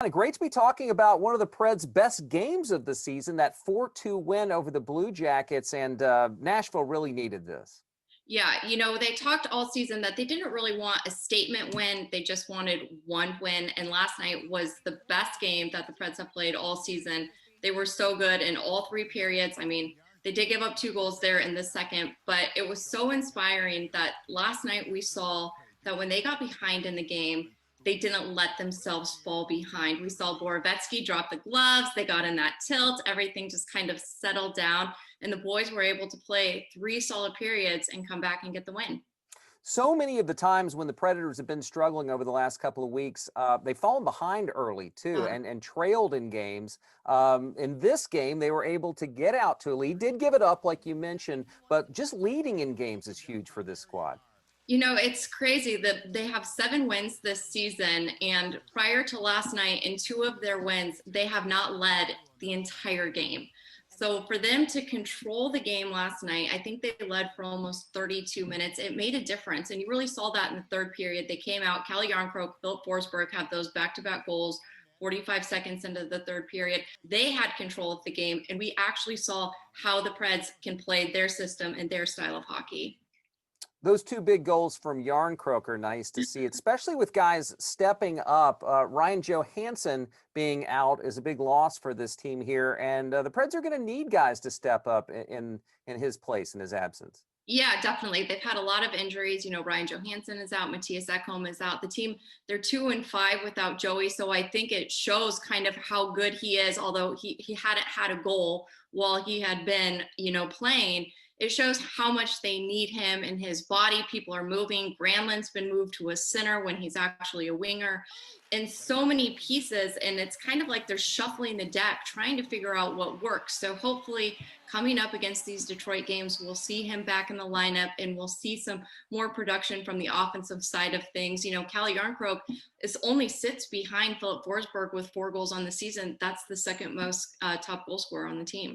Carolina, great to be talking about one of the Preds' best games of the season, that 4-2 win over the Blue Jackets, and Nashville really needed this. Yeah, they talked all season that they didn't really want a statement win. They just wanted one win. And last night was the best game that the Preds have played all season. They were so good in all three periods. I mean, they did give up 2 goals there in the second, but it was so inspiring that last night we saw that when they got behind in the game, they didn't let themselves fall behind. We saw Borowiecki drop the gloves. They got in that tilt. Everything just kind of settled down and the boys were able to play 3 solid periods and come back and get the win. So many of the times when the Predators have been struggling over the last couple of weeks, they've fallen behind early too and trailed in games. In this game, they were able to get out to a lead, did give it up like you mentioned, but just leading in games is huge for this squad. It's crazy that they have 7 wins this season, and prior to last night, in 2 of their wins, they have not led the entire game. So for them to control the game last night, I think they led for almost 32 minutes. It made a difference, and you really saw that in the third period. They came out, Calle Jarnkrok, Philip Forsberg had those back-to-back goals 45 seconds into the third period. They had control of the game, and we actually saw how the Preds can play their system and their style of hockey. Those two big goals from Yarncroke are nice to see, especially with guys stepping up. Ryan Johansson being out is a big loss for this team here, and the Preds are going to need guys to step up in his place in his absence. Yeah, definitely. They've had a lot of injuries. Ryan Johansson is out, Matthias Ekholm is out. The team, they're 2-5 without Joey. So I think it shows kind of how good he is, although he hadn't had a goal while he had been, playing. It shows how much they need him in his body. People are moving. Granlund's been moved to a center when he's actually a winger. And so many pieces, and it's kind of like they're shuffling the deck, trying to figure out what works. So hopefully coming up against these Detroit games, we'll see him back in the lineup and we'll see some more production from the offensive side of things. Calle Jarnkrok only sits behind Philip Forsberg with 4 goals on the season. That's the second most top goal scorer on the team.